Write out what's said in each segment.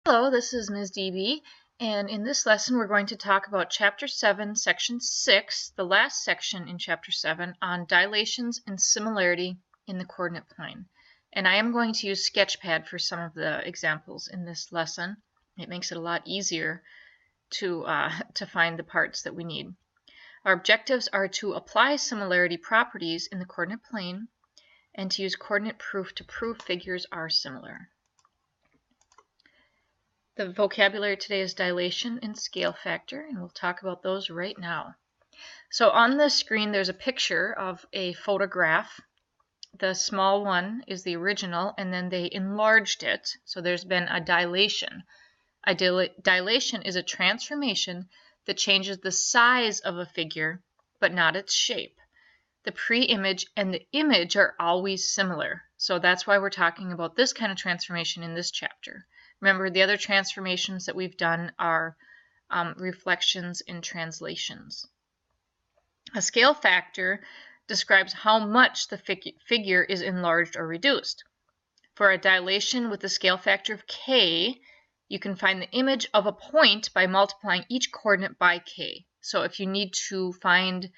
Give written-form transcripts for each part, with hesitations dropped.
Hello, this is Ms. DB, and in this lesson we're going to talk about Chapter 7, Section 6, the last section in Chapter 7, on dilations and similarity in the coordinate plane. And I am going to use Sketchpad for some of the examples in this lesson. It makes it a lot easier to find the parts that we need. Our objectives are to apply similarity properties in the coordinate plane and to use coordinate proof to prove figures are similar. The vocabulary today is dilation and scale factor, and we'll talk about those right now. So on the screen there's a picture of a photograph. The small one is the original, and then they enlarged it, so there's been a dilation. A dilation is a transformation that changes the size of a figure, but not its shape. The pre-image and the image are always similar, so that's why we're talking about this kind of transformation in this chapter. Remember, the other transformations that we've done are reflections and translations. A scale factor describes how much the figure is enlarged or reduced. For a dilation with a scale factor of k, you can find the image of a point by multiplying each coordinate by k. So if you need to find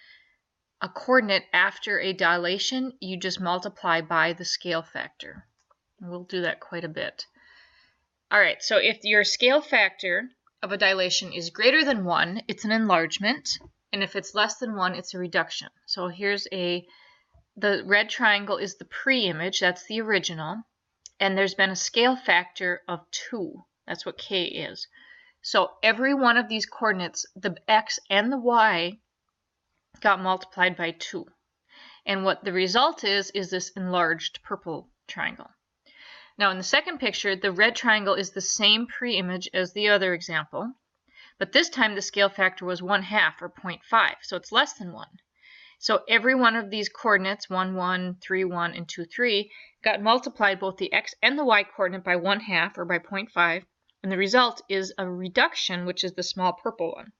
a coordinate after a dilation, you just multiply by the scale factor. We'll do that quite a bit. Alright, so if your scale factor of a dilation is greater than 1, it's an enlargement, and if it's less than 1, it's a reduction. So here's the red triangle is the pre-image, that's the original, and there's been a scale factor of 2. That's what k is. So every one of these coordinates, the x and the y, got multiplied by 2. And what the result is this enlarged purple triangle. Now in the second picture, the red triangle is the same pre-image as the other example, but this time the scale factor was 1/2 or 0.5, so it's less than 1. So every one of these coordinates, 1, 1, 3, 1, and 2, 3, got multiplied both the x and the y coordinate by 1/2 or by 0.5, and the result is a reduction, which is the small purple one.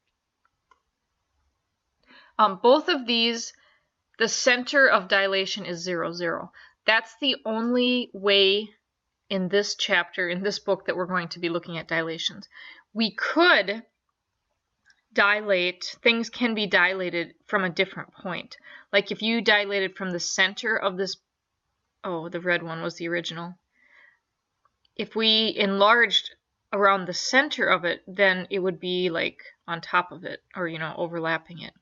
Both of these, the center of dilation is 0, 0. That's the only way in this chapter, in this book, that we're going to be looking at dilations. We could dilate, things can be dilated from a different point. Like if you dilated from the center of this, oh, the red one was the original. If we enlarged around the center of it, then it would be like on top of it, or, overlapping it.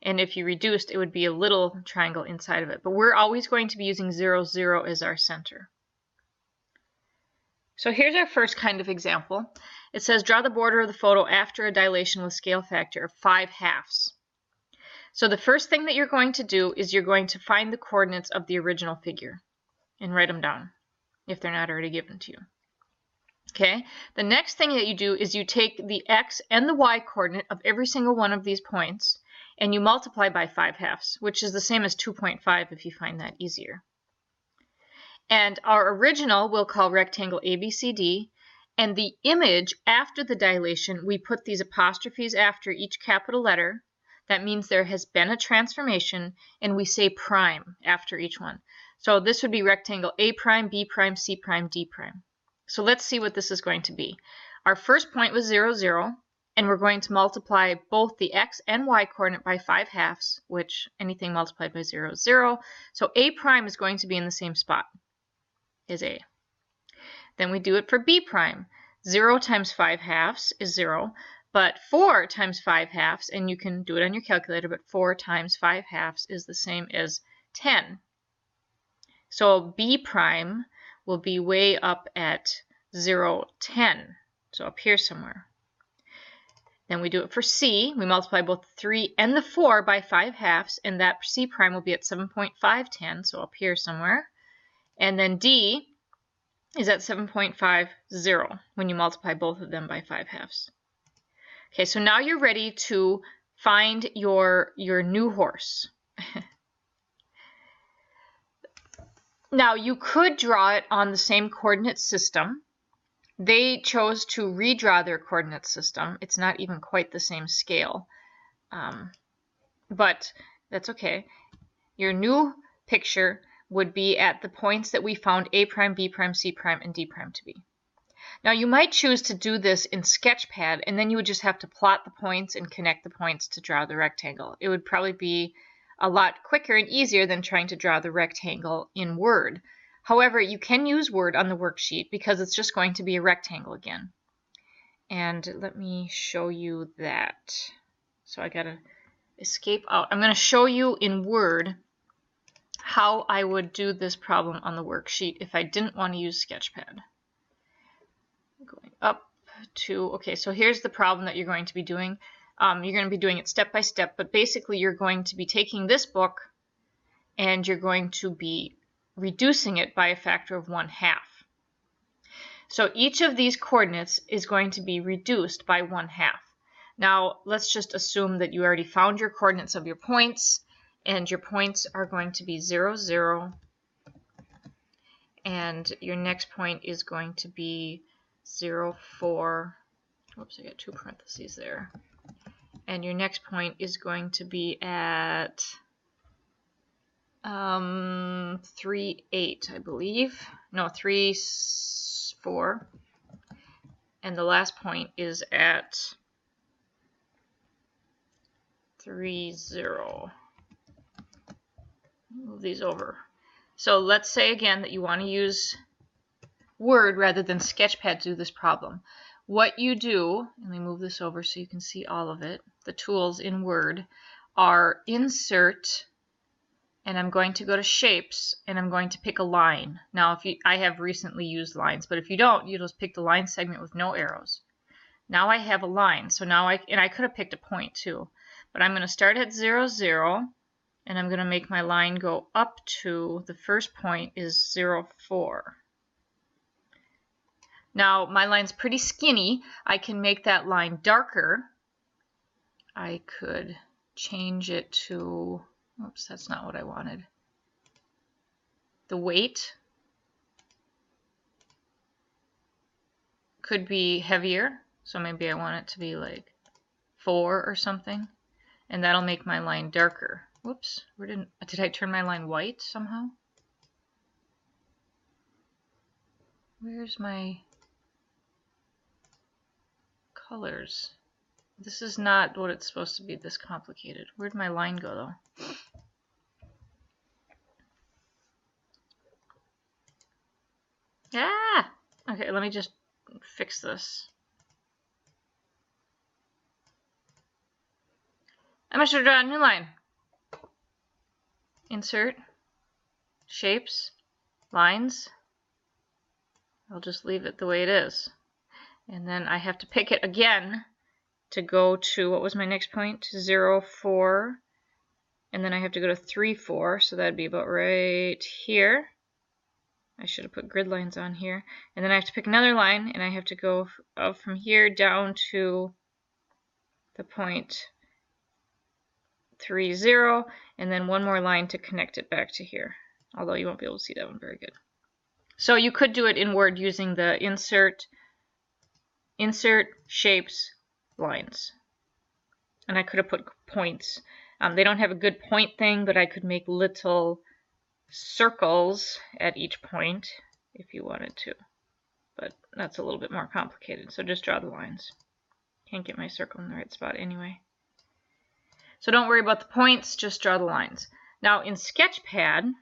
And if you reduced, it would be a little triangle inside of it. But we're always going to be using 0, 0 as our center. So here's our first kind of example. It says, draw the border of the photo after a dilation with scale factor of 5/2. So the first thing that you're going to do is you're going to find the coordinates of the original figure and write them down if they're not already given to you. Okay, the next thing that you do is you take the x and the y coordinate of every single one of these points and you multiply by 5/2, which is the same as 2.5 if you find that easier. And our original we'll call rectangle ABCD, and the image after the dilation, we put these apostrophes after each capital letter. That means there has been a transformation, and we say prime after each one. So this would be rectangle A prime, B prime, C prime, D prime. So let's see what this is going to be. Our first point was 0, 0, and we're going to multiply both the x and y coordinate by 5/2, which anything multiplied by 0 is 0. So A prime is going to be in the same spot as A. Then we do it for B prime. 0 times 5/2 is 0, but 4 times 5/2, and you can do it on your calculator, but 4 times 5/2 is the same as 10. So B prime will be way up at 0, 10, so up here somewhere. Then we do it for C. We multiply both the 3 and the 4 by 5/2, and that C prime will be at 7.510, so up here somewhere. And then D is at 7.50 when you multiply both of them by 5/2. Okay, so now you're ready to find your new horse. Now you could draw it on the same coordinate system. They chose to redraw their coordinate system. It's not even quite the same scale, but that's okay. Your new picture would be at the points that we found A prime, B prime, C prime, and D prime to be. Now you might choose to do this in Sketchpad, and then you would just have to plot the points and connect the points to draw the rectangle. It would probably be a lot quicker and easier than trying to draw the rectangle in Word. However, you can use Word on the worksheet because it's just going to be a rectangle again. And let me show you that. So I gotta escape out. I'm going to show you in Word how I would do this problem on the worksheet if I didn't want to use Sketchpad. Going up to, okay, so here's the problem that you're going to be doing. You're going to be doing it step by step, but basically you're going to be taking this book and you're going to be reducing it by a factor of 1/2. So each of these coordinates is going to be reduced by 1/2. Now let's just assume that you already found your coordinates of your points, and your points are going to be 0, 0, and your next point is going to be 0, 4. Whoops, I got 2 parentheses there. And your next point is going to be at 3, 8, I believe. No, 3, 4. And the last point is at 3, 0. Move these over. So let's say again that you want to use Word rather than Sketchpad to do this problem. What you do, let me move this over so you can see all of it, the tools in Word are Insert, and I'm going to go to Shapes, and I'm going to pick a line. Now, I have recently used lines, but if you don't, you just pick the line segment with no arrows. Now I have a line, so now I could have picked a point too, but I'm going to start at 0, 0, and I'm going to make my line go up to, the first point is 0, 4. Now my line's pretty skinny. I can make that line darker. I could change it to, oops, that's not what I wanted. The weight could be heavier, so maybe I want it to be like 4 or something, and that'll make my line darker. Whoops, did I turn my line white somehow? Where's my colors? This is not what it's supposed to be this complicated. Where'd my line go though? Ah! Okay, let me just fix this. I'm going to draw a new line. Insert, Shapes, Lines. I'll just leave it the way it is. And then I have to pick it again to go to, what was my next point? 0, 4. And then I have to go to 3, 4. So that'd be about right here. I should have put grid lines on here. And then I have to pick another line, and I have to go up from here down to the point 3, 0, and then one more line to connect it back to here. Although you won't be able to see that one very good. So you could do it in Word using the Insert, Shapes, Lines. And I could have put points. They don't have a good point thing, but I could make little circles at each point if you wanted to. But that's a little bit more complicated, so just draw the lines. Can't get my circle in the right spot anyway. So don't worry about the points, just draw the lines. Now in Sketchpad,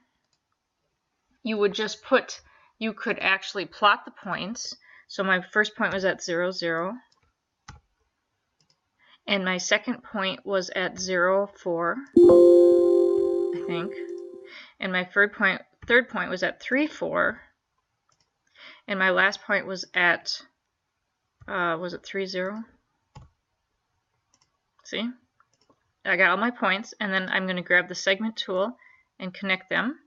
you would just put, you could actually plot the points. So my first point was at 0, 0. And my second point was at 0, 4, I think. And my third point was at 3, 4. And my last point was at, was it 3, 0? See? I got all my points, and then I'm going to grab the segment tool and connect them.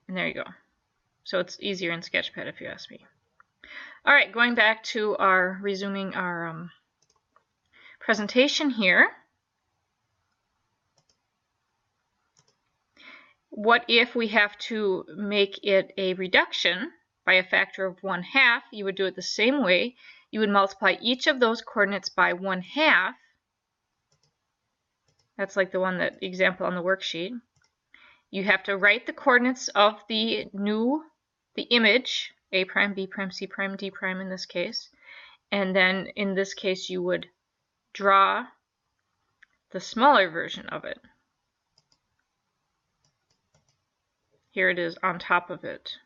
And there you go. So it's easier in Sketchpad if you ask me. All right, going back to resuming our presentation here. What if we have to make it a reduction by a factor of 1/2? You would do it the same way. You would multiply each of those coordinates by 1/2. That's like the one that example on the worksheet. You have to write the coordinates of the new the image, A prime, B prime, C prime, D prime in this case, and then in this case you would draw the smaller version of it. Here it is on top of it,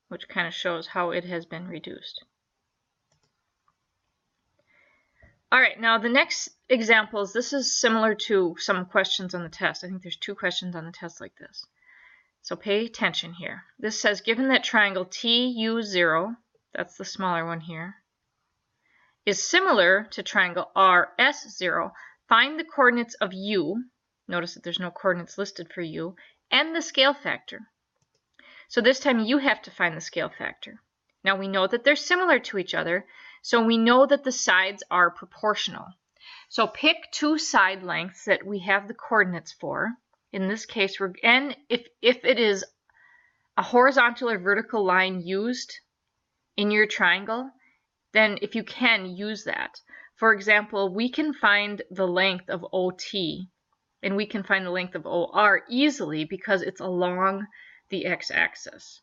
which kind of shows how it has been reduced. All right, now the next examples, this is similar to some questions on the test. I think there's 2 questions on the test like this. So pay attention here. This says, given that triangle TU0, that's the smaller one here, is similar to triangle RS0, find the coordinates of U, notice that there's no coordinates listed for U, and the scale factor. So this time you have to find the scale factor. Now we know that they're similar to each other, so we know that the sides are proportional. So pick 2 side lengths that we have the coordinates for. In this case, and if it is a horizontal or vertical line used in your triangle, then if you can, use that. For example, we can find the length of OT, and we can find the length of OR easily because it's along the x-axis.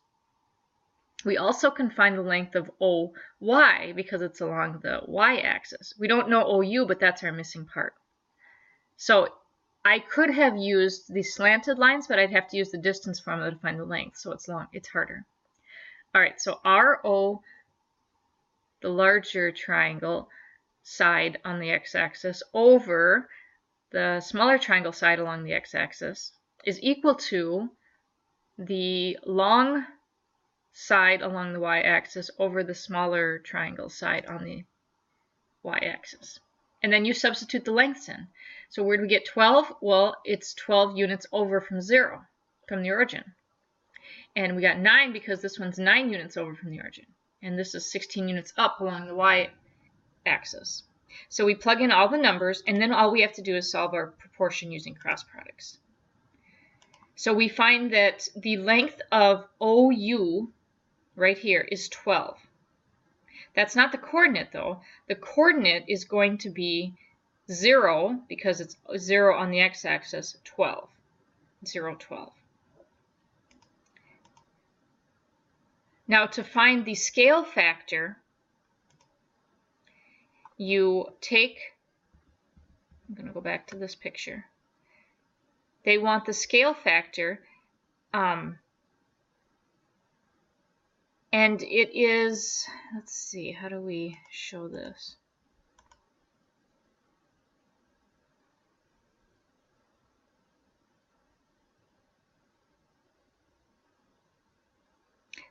We also can find the length of OY because it's along the y-axis. We don't know OU, but that's our missing part. So I could have used the slanted lines, but I'd have to use the distance formula to find the length, so it's harder. All right, so RO, the larger triangle side on the x-axis, over the smaller triangle side along the x-axis is equal to the long side along the y-axis over the smaller triangle side on the y-axis. And then you substitute the lengths in. So where do we get 12? Well, it's 12 units over from 0, from the origin. And we got 9 because this one's 9 units over from the origin. And this is 16 units up along the y-axis. So we plug in all the numbers, and then all we have to do is solve our proportion using cross products. So we find that the length of OU right here is 12. That's not the coordinate though. The coordinate is going to be 0 because it's 0 on the x-axis, 12. 0, 12. Now to find the scale factor, you take, I'm going to go back to this picture. They want the scale factor, and it is, let's see, how do we show this?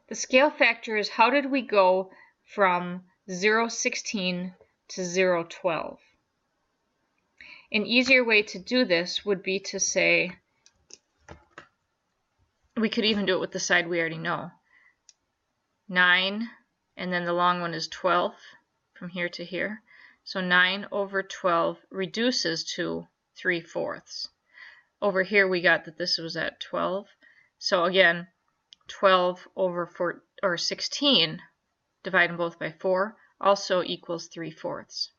The scale factor is how did we go from 0.16 to 0.12? An easier way to do this would be to say, we could even do it with the side we already know. 9, and then the long one is 12 from here to here. So 9 over 12 reduces to 3/4. Over here we got that this was at 12. So again, 12 over 16, divide them both by 4, also equals 3/4.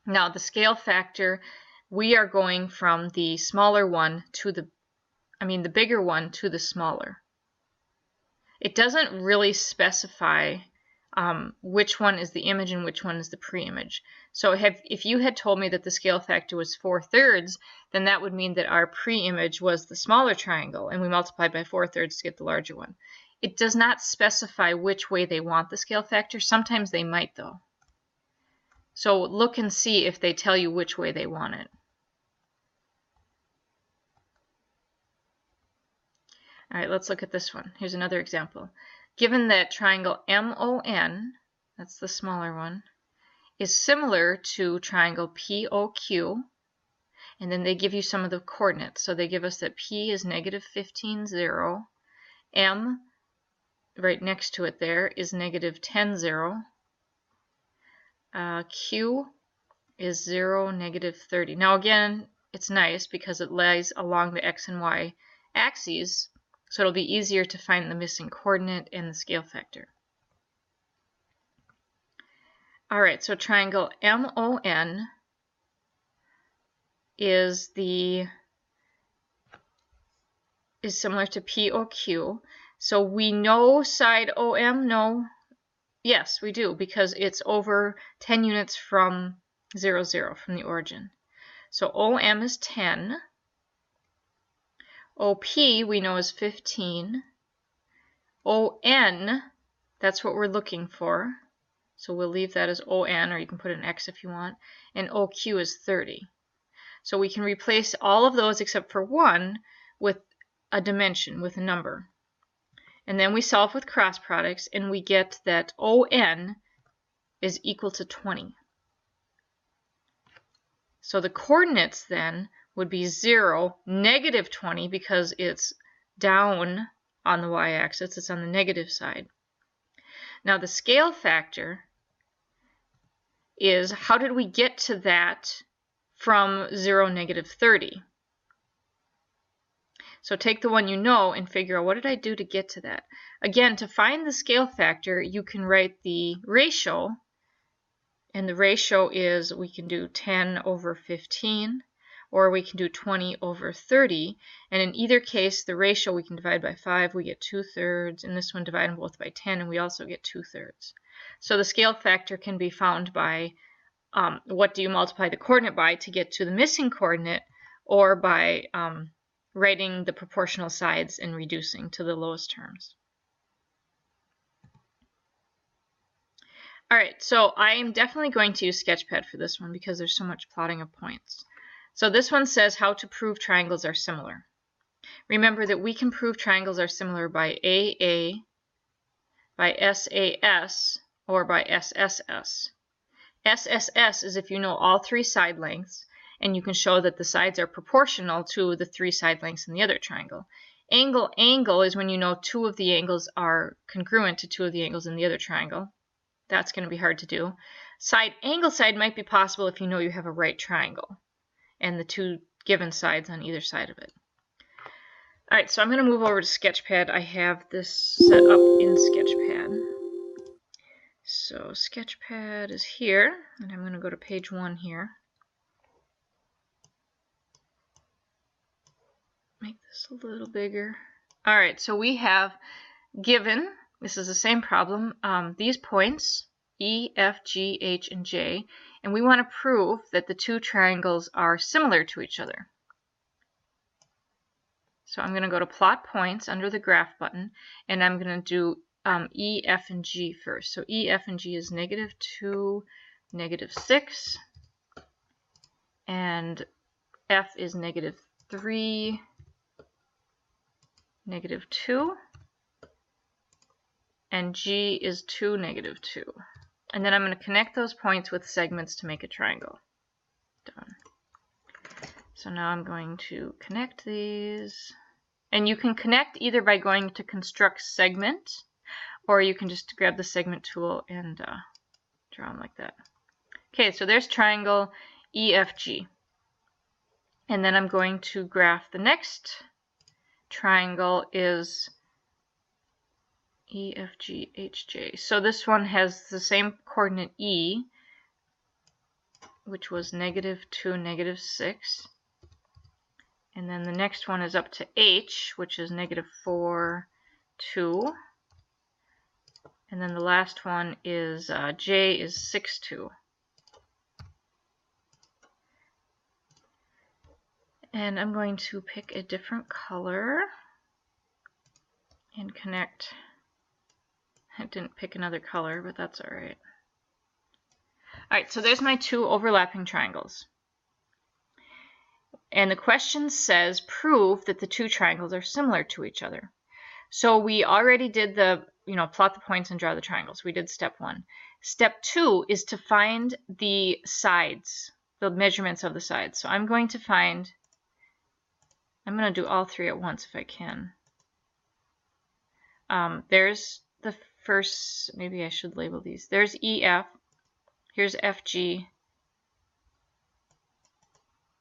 Now the scale factor, we are going from the smaller one to the bigger one to the smaller. It doesn't really specify which one is the image and which one is the pre-image. So if you had told me that the scale factor was 4/3, then that would mean that our pre-image was the smaller triangle, and we multiplied by 4/3 to get the larger one. It does not specify which way they want the scale factor. Sometimes they might, though. So look and see if they tell you which way they want it. All right, let's look at this one. Here's another example. Given that triangle MON, that's the smaller one, is similar to triangle POQ, and then they give you some of the coordinates. So they give us that P is -15, 0, M, right next to it there, is -10, 0, Q is 0, -30. Now again, it's nice because it lies along the X and Y axes, so it'll be easier to find the missing coordinate and the scale factor. All right, so triangle MON is similar to POQ. So we know side OM, no? Yes, we do, because it's over 10 units from 0, 0, from the origin. So OM is 10. OP we know is 15. ON, that's what we're looking for. So we'll leave that as ON, or you can put an X if you want. And OQ is 30. So we can replace all of those except for one with a dimension, with a number. And then we solve with cross products, and we get that ON is equal to 20. So the coordinates then would be 0, negative 20, because it's down on the y-axis, it's on the negative side. Now the scale factor is, how did we get to that from 0, negative 30? So take the one you know and figure out, what did I do to get to that? Again, to find the scale factor, you can write the ratio, and the ratio is, we can do 10 over 15, or we can do 20 over 30, and in either case, the ratio we can divide by 5, we get 2/3, and this one divide them both by 10, and we also get 2/3. So the scale factor can be found by what do you multiply the coordinate by to get to the missing coordinate, or by writing the proportional sides and reducing to the lowest terms. All right, so I am definitely going to use Sketchpad for this one because there's so much plotting of points. So this one says how to prove triangles are similar. Remember that we can prove triangles are similar by AA, by SAS, or by SSS. SSS is if you know all three side lengths, and you can show that the sides are proportional to the three side lengths in the other triangle. Angle is when you know two of the angles are congruent to two of the angles in the other triangle. That's going to be hard to do. Angle side might be possible if you know you have a right triangle and the two given sides on either side of it. All right, so I'm going to move over to Sketchpad. I have this set up in Sketchpad. So Sketchpad is here, and I'm going to go to page 1 here. Make this a little bigger. All right, so we have given, this is the same problem, these points, E, F, G, H, and J, and we want to prove that the two triangles are similar to each other. So I'm going to go to plot points under the graph button, and I'm going to do E, F, and G first. So E, F, and G is -2, -6, and F is -3, -2, and G is 2, -2. And then I'm going to connect those points with segments to make a triangle. Done. So now I'm going to connect these. And you can connect either by going to construct segment, or you can just grab the segment tool and draw them like that. Okay, so there's triangle EFG. And then I'm going to graph the next triangle is EFGHJ. So this one has the same coordinate E, which was -2, -6. And then the next one is up to H, which is -4, 2. And then the last one is J is 6, 2. And I'm going to pick a different color and connect. I didn't pick another color, but that's all right. All right, so there's my two overlapping triangles. And the question says, prove that the two triangles are similar to each other. So we already did the, plot the points and draw the triangles. We did step 1. Step 2 is to find the sides, the measurements of the sides. So I'm going to do all three at once if I can. There's the first, maybe I should label these. There's EF, here's FG,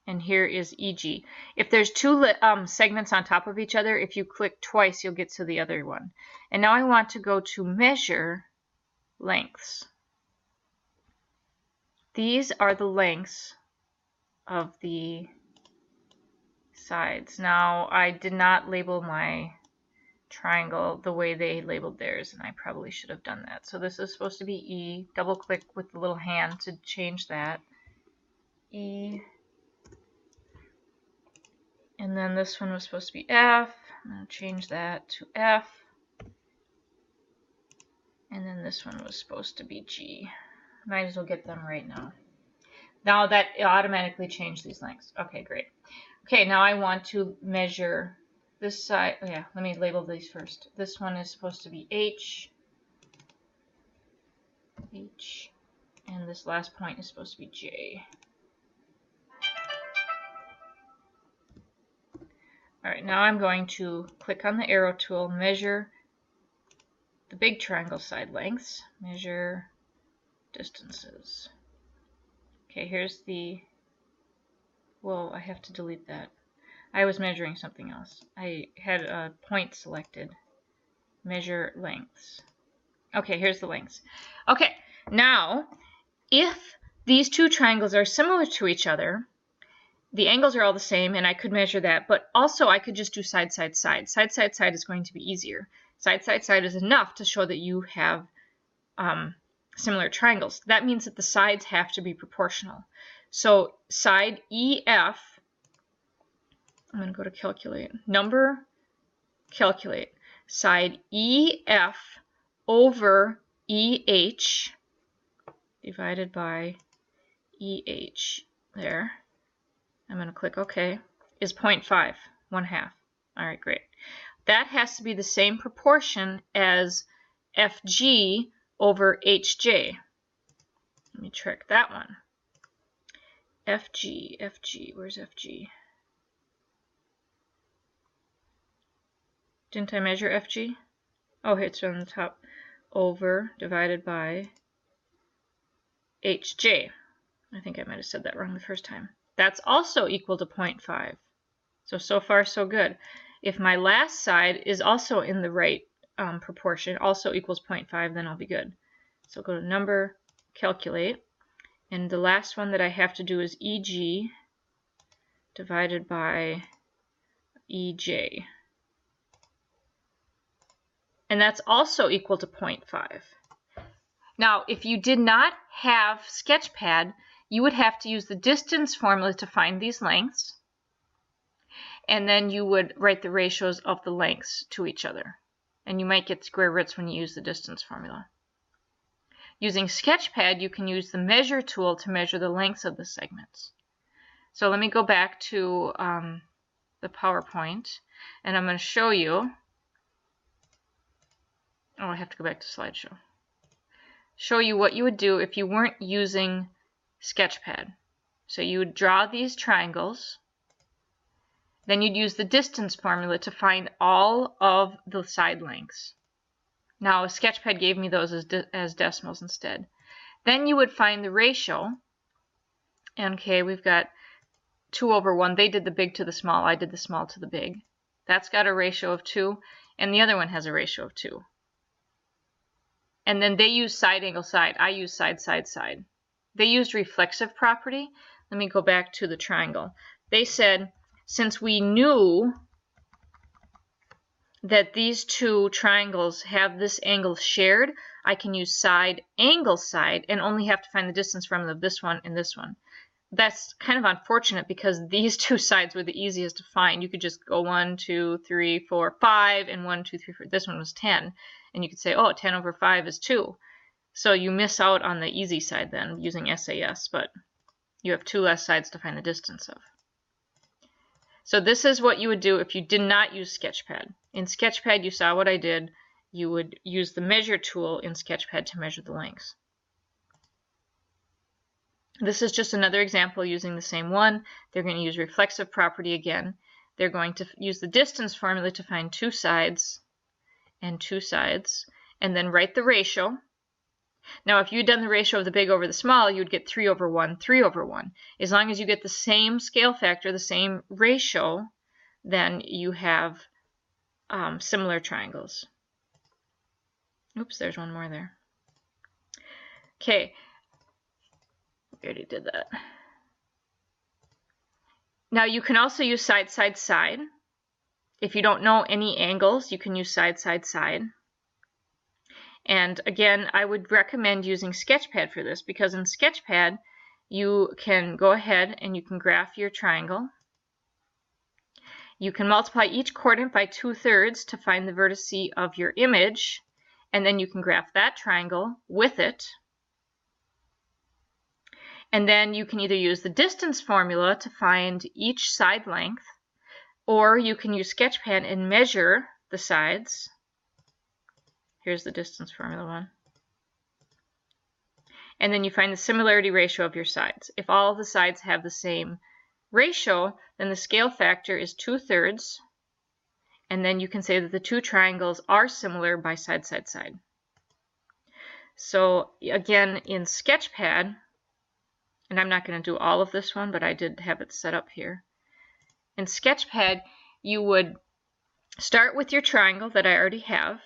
and here is EG. If there's two segments on top of each other, if you click twice, you'll get to the other one. And now I want to go to measure lengths. These are the lengths of the sides. Now, I did not label my triangle the way they labeled theirs, and I probably should have done that. So this is supposed to be E. Double click with the little hand to change that. E. And then this one was supposed to be F. I'm going to change that to F. And then this one was supposed to be G. Might as well get them right now. Now that it automatically changed these lengths. Okay, great. Okay, now I want to measure this side. Oh yeah, let me label these first. This one is supposed to be H. H. And this last point is supposed to be J. Alright, now I'm going to click on the arrow tool, measure the big triangle side lengths, measure distances. Okay, here's the, whoa, I have to delete that. I was measuring something else. I had a point selected. Measure lengths. Okay, here's the lengths. Okay, now, if these two triangles are similar to each other, the angles are all the same, and I could measure that, but also I could just do side, side, side. Side, side, side is going to be easier. Side, side, side is enough to show that you have similar triangles. That means that the sides have to be proportional. So side EF, I'm going to go to calculate. Number, calculate. Side EF over EH divided by EH, there. I'm going to click OK, is 0.5, 1/2. All right, great. That has to be the same proportion as FG over HJ. Let me check that one. FG, where's FG? Didn't I measure FG? Oh, it's on the top. Over, divided by HJ. I think I might have said that wrong the first time. That's also equal to 0.5. So far, so good. If my last side is also in the right proportion, also equals 0.5, then I'll be good. So go to number, calculate. And the last one that I have to do is EG divided by EJ. And that's also equal to 0.5. Now, if you did not have Sketchpad, you would have to use the distance formula to find these lengths. And then you would write the ratios of the lengths to each other. And you might get square roots when you use the distance formula. Using Sketchpad, you can use the measure tool to measure the lengths of the segments. So let me go back to the PowerPoint, and I'm going to show you. Oh, I have to go back to slideshow. Show you what you would do if you weren't using Sketchpad. So you would draw these triangles. Then you'd use the distance formula to find all of the side lengths. Now, Sketchpad gave me those as decimals instead. Then you would find the ratio. Okay, we've got 2 over 1. They did the big to the small. I did the small to the big. That's got a ratio of 2, and the other one has a ratio of 2. And then they use side angle side. I use side, side, side. They used reflexive property. Let me go back to the triangle. They said, since we knew that these two triangles have this angle shared, I can use side angle side and only have to find the distance from this one and this one. That's kind of unfortunate because these two sides were the easiest to find. You could just go 1, 2, 3, 4, 5, and 1, 2, 3, 4. This one was 10. And you could say, oh, 10 over 5 is 2. So you miss out on the easy side then using SAS, but you have 2 less sides to find the distance of. So this is what you would do if you did not use Sketchpad. In Sketchpad, you saw what I did. You would use the measure tool in Sketchpad to measure the lengths. This is just another example using the same one. They're going to use reflexive property again. They're going to use the distance formula to find 2 sides and 2 sides, and then write the ratio. Now, if you'd done the ratio of the big over the small, you'd get 3 over 1, 3 over 1. As long as you get the same scale factor, the same ratio, then you have similar triangles. Oops, there's one more there. Okay, we already did that. Now, you can also use side, side, side. If you don't know any angles, you can use side, side, side. And again, I would recommend using Sketchpad for this, because in Sketchpad, you can go ahead and you can graph your triangle. You can multiply each coordinate by 2/3 to find the vertices of your image, and then you can graph that triangle with it. And then you can either use the distance formula to find each side length, or you can use Sketchpad and measure the sides. Here's the distance formula one. And then you find the similarity ratio of your sides. If all of the sides have the same ratio, then the scale factor is 2/3. And then you can say that the two triangles are similar by side, side, side. So again, in Sketchpad, and I'm not going to do all of this one, but I did have it set up here. In Sketchpad, you would start with your triangle that I already have.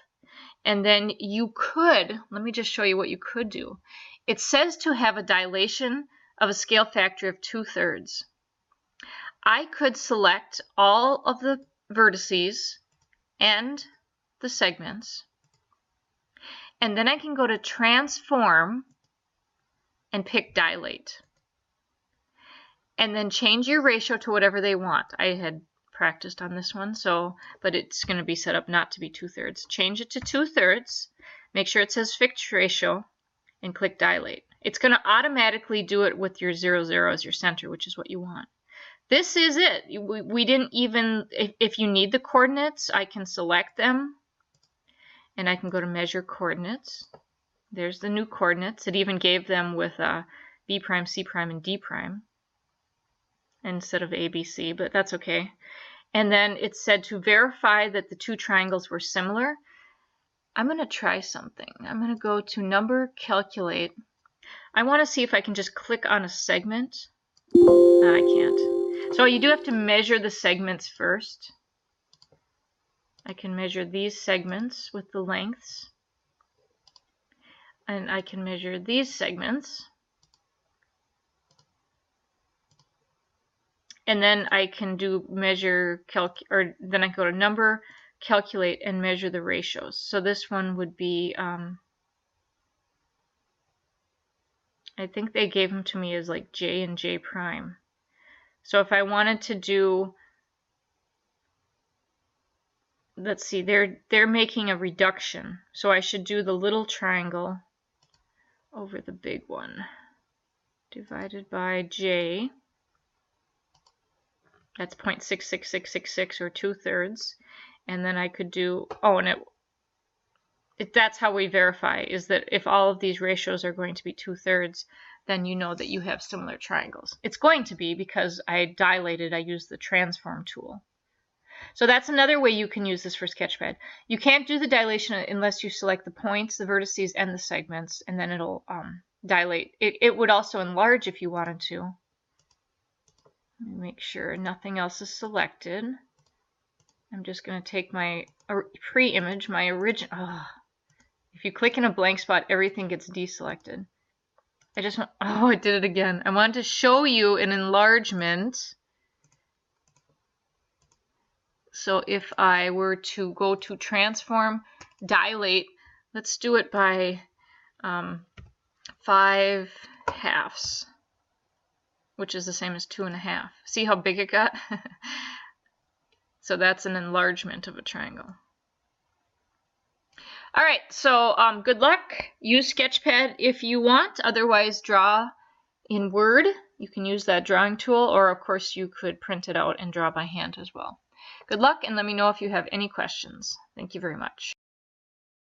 And then you could, let me just show you what you could do. It says to have a dilation of a scale factor of 2/3. I could select all of the vertices and the segments, and then I can go to Transform and pick Dilate. And then change your ratio to whatever they want. I had practiced on this one, but it's going to be set up not to be 2/3. Change it to 2/3, make sure it says fixed ratio, and click Dilate. It's going to automatically do it with your 0, 0 as your center, which is what you want. This is it. We didn't even, if you need the coordinates, I can select them, and I can go to Measure Coordinates. There's the new coordinates. It even gave them with B prime, C prime, and D prime instead of A, B, C, but that's okay. And then it said to verify that the two triangles were similar. I'm going to try something. I'm going to go to Number, Calculate. I want to see if I can just click on a segment. I can't. So you do have to measure the segments first. I can measure these segments with the lengths. And I can measure these segments. And then I can do measure, then I go to Number, Calculate, and measure the ratios. So this one would be, I think they gave them to me as like J and J prime. So if I wanted to do, let's see, they're making a reduction. So I should do the little triangle over the big one, divided by J. That's 0.66666, or 2/3. And then I could do, oh, and that's how we verify, is that if all of these ratios are going to be 2/3, then you know that you have similar triangles. It's going to be because I dilated, I used the transform tool. So that's another way you can use this for Sketchpad. You can't do the dilation unless you select the points, the vertices, and the segments, and then it'll dilate. It would also enlarge if you wanted to. Make sure nothing else is selected. I'm just going to take my pre-image, my original. Oh, if you click in a blank spot, everything gets deselected. I just want, oh, it did it again. I wanted to show you an enlargement. So if I were to go to Transform, Dilate, let's do it by 5/2, which is the same as 2.5. See how big it got? So that's an enlargement of a triangle. All right, so good luck. Use Sketchpad if you want. Otherwise, draw in Word. You can use that drawing tool, or of course you could print it out and draw by hand as well. Good luck, and let me know if you have any questions. Thank you very much.